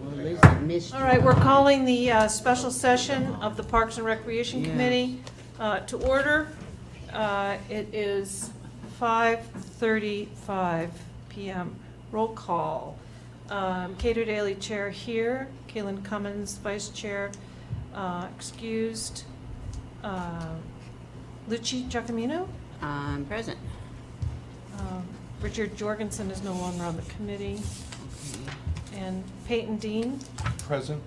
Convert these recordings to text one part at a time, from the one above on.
Well, at least I missed All right, we're calling the special session of the Parks and Recreation Yeah. Committee to order. It is 5:35 PM. Roll call. Cato Daly, Chair here. Kaylin Cummins, Vice Chair, excused. Luci Giacomino. I'm present. Richard Jorgensen is no longer on the committee. Okay. And Peyton Dean. Present.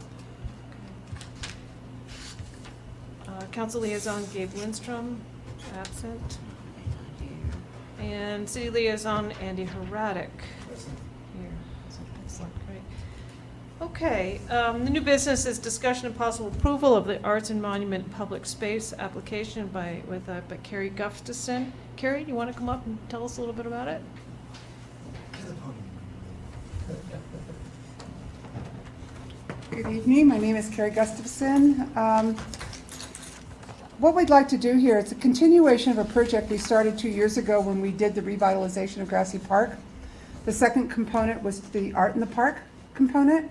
Council Liaison Gabe Lindstrom, absent. Not here. And City Liaison Andy Heradic. Here. Excellent, great. Okay, the new business is discussion and possible approval of the Arts and Monument Public Space application by Carrie Gustafson. Carrie, you want to come up and tell us a little bit about it? Good evening, my name is Carrie Gustafson. What we'd like to do here is a continuation of a project we started 2 years ago when we did the revitalization of Grassy Park. The second component was the Art in the Park component.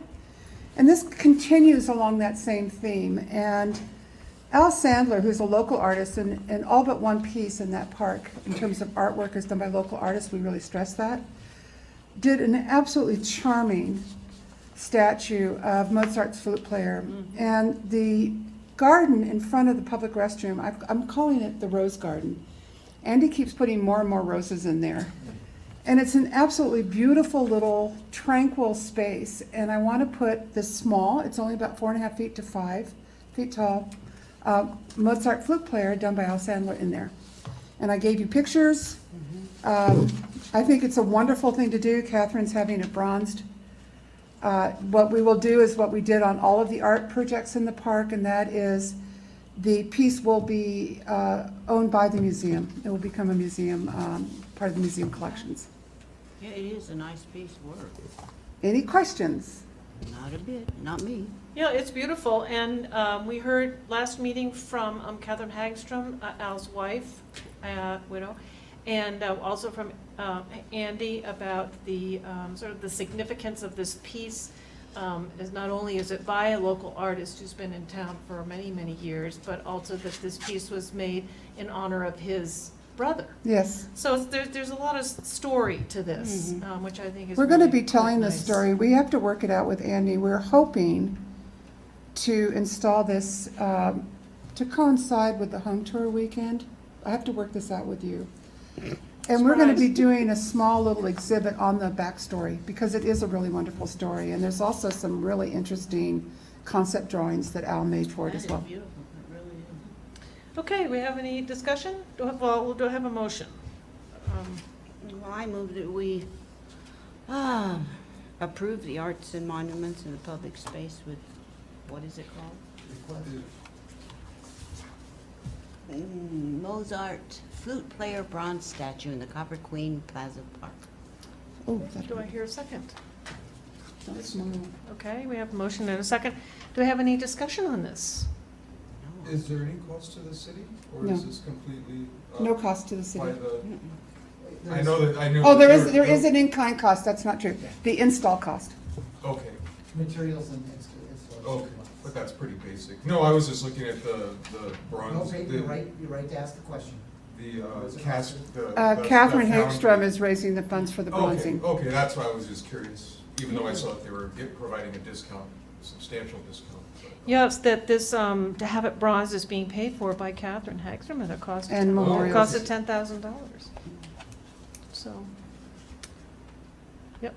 And this continues along that same theme. And Al Sandler, who's a local artist, and all but one piece in that park in terms of artwork is done by local artists, we really stress that, did an absolutely charming statue of Mozart's flute player. And the garden in front of the public restroom, I'm calling it the Rose Garden. Andy keeps putting more and more roses in there. And it's an absolutely beautiful little tranquil space. And I want to put this small, it's only about 4.5 feet to 5 feet tall, Mozart flute player done by Al Sandler in there. And I gave you pictures. I think it's a wonderful thing to do. Catherine's having it bronzed. What we will do is what we did on all of the art projects in the park, and that is the piece will be owned by the museum. It will become a museum, part of the museum collections. Yeah, it is a nice piece of work. Any questions? Not a bit, not me. Yeah, it's beautiful, and we heard last meeting from Catherine Hagstrom, Al's wife, widow, and also from Andy about the sort of the significance of this piece. Is not only is it by a local artist who's been in town for many, many years, but also that this piece was made in honor of his brother. Yes. So there's a lot of story to this, which I think is We're going to really be telling quite this nice. story. We have to work it out with Andy. We're hoping to install this to coincide with the home tour weekend. I have to work this out with you. And we're going to be Surprise. doing a small little exhibit on the backstory because it is a really wonderful story. And there's also some really interesting concept drawings that Al made for it That as is well. beautiful, it really is. Okay, we have any discussion? Do I have a motion? Well, I move that we approve the arts and monuments in the public space with, what is it called? Mozart flute player bronze statue in the Copper Queen Plaza Park. Oh, that Do I hear a second? that's small. Okay, we have a motion and a second. Do we have any discussion on this? No. Is there any cost to the city, or No. is this completely? No cost to the By city. the, I know that, I knew. Oh, there that is an in-kind cost. That's not true. The install cost. Okay, Materials and installation. okay, but that's pretty basic. No, I was just looking at the No, bronze, Peyton, the, you're right to ask the question. cast, the. Catherine the Hagstrom fountain. is raising the funds for the bronzing. Okay, that's why I was just curious, even though I saw that they were providing a discount, a substantial discount. but- Yes, that this, to have it bronzed is being paid for by Catherine Hagstrom at a cost of, And it memorials. cost of $10,000. So, yep,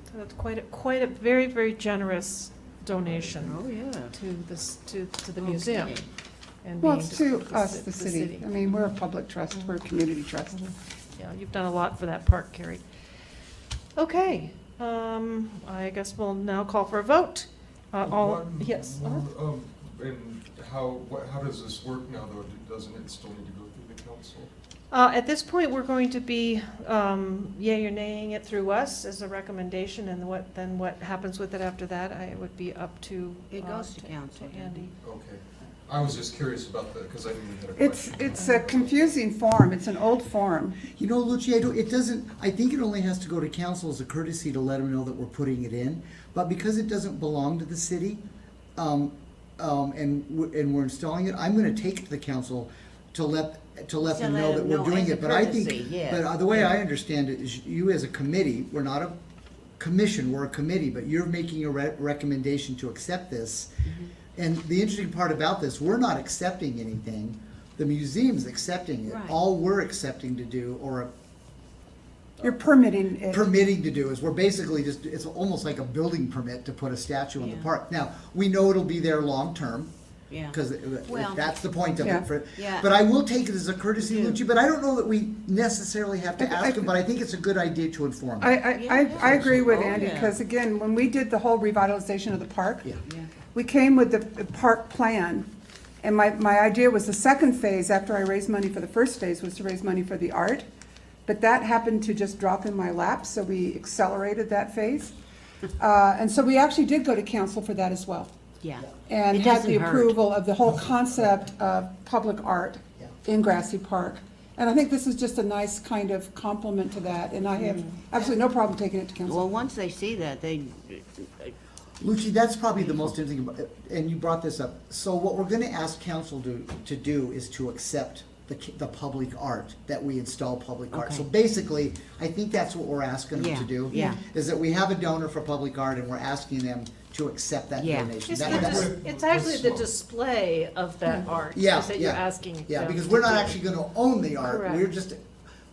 so that's quite a very, very generous donation Oh, yeah. to this, to the museum. Okay. And Well, being it's to the us, the city. I mean, we're a public trust, we're a community trust. Yeah, you've done a lot for that park, Carrie. Okay, I guess we'll now call for a vote. All, One yes. more, and how does this work now, though? Doesn't it still need to go through the council? At this point, we're going to be yay or naying it through us as a recommendation, and what happens with it after that, it would be up to It goes to council, to Andy. Okay. I was just curious about the, because I knew you had a question. It's a confusing form, it's an old form. You know, Lucy, it doesn't, I think it only has to go to council as a courtesy to let them know that we're putting it in. But because it doesn't belong to the city, and we're installing it, I'm gonna take it to the council to let them know that we're doing as a it. But I think, courtesy, yes. but the way I understand it is you as a committee, we're not a commission, we're a committee, but you're making a recommendation to accept this. Mm-hmm. And the interesting part about this, we're not accepting anything, the museum's accepting it. Right. All we're accepting to do, or You're permitting it. permitting to do, is we're basically just, it's almost like a building permit to put a statue in the Yeah. park. Now, we know it'll be there long-term, Yeah. because Well, that's the point of Yeah. it. Yeah. But I will take it as a courtesy, You do. Lucci, but I don't know that we necessarily have to I- ask them, but I think it's a good idea to inform I, them. I agree with Oh, Andy, yeah. because again, when we did the whole revitalization of the park, Yeah. Yeah. we came with the park plan, and my idea was the second phase, after I raised money for the first phase, was to raise money for the art. But that happened to just drop in my lap, so we accelerated that phase. And so we actually did go to council for that as well. Yeah. And It got hasn't the hurt. approval of the whole concept of public art Yeah. in Grassy Park. And I think this is just a nice kind of complement to that, and I have absolutely no problem taking it to council. Well, once they see that, they, Lucci, that's probably the most interesting, and you brought this up. So what we're gonna ask council to do is to accept the public art, that we install public art. So Okay. basically, I think that's what we're asking them to Yeah, do. yeah. Is that we have a donor for public art, and we're asking them to accept that Yeah. donation. It's, That- that's- it's actually the display of that art Yeah, is that you're yeah. asking. Yeah, them because to we're not do. actually gonna own the art, Correct. we're just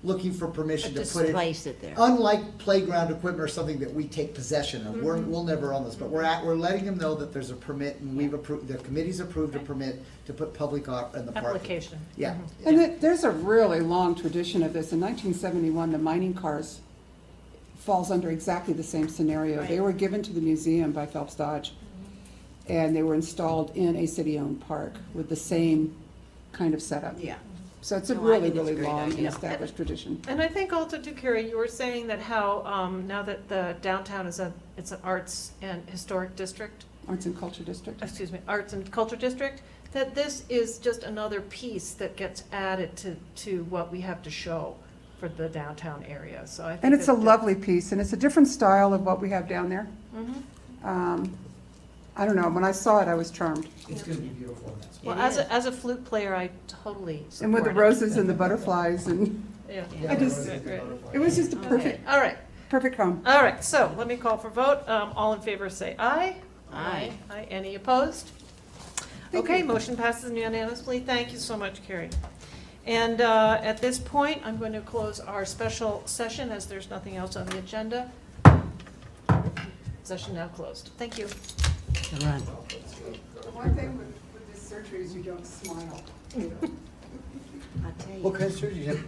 looking for permission to just put it. place it there. Unlike playground equipment or something that we take possession of, Mm-hmm. we'll never own this, but we're letting them know that there's a permit, and we've approved, the committee's approved a permit to put public art in the park. Application. Yeah. Mhm. And there's a really long tradition of this. In 1971, the mining cars falls under exactly the same scenario. They Right. were given to the museum by Phelps Dodge, and they were installed in a city-owned park with the same kind of setup. Yeah. So it's a No, I really, think it's a really great long and idea. established tradition. And I think also too, Carrie, you were saying that how, now that the downtown is it's an arts and historic district, Arts and Culture District. excuse me, arts and culture district, that this is just another piece that gets added to what we have to show for the downtown area, so I think. And it's a that- lovely piece, and it's a different style of what we have down there. Mhm. I don't know, when I saw it, I was charmed. It's gonna be beautiful, and that's. Well, It as a flute player, I totally support And with the it. roses and the butterflies, and Yeah. Yeah. I just- Great, great. it was just a Okay, perfect, all right. perfect home. All right, so let me call for vote. All in favor say aye. Aye. Aye. Any opposed? Thank Okay, you. motion passes unanimously. Thank you so much, Carrie. And at this point, I'm going to close our special session as there's nothing else on the agenda. Session now closed. Thank you. Run. One thing with this surgery is you don't smile. I'll tell you. What kind of surgery you have?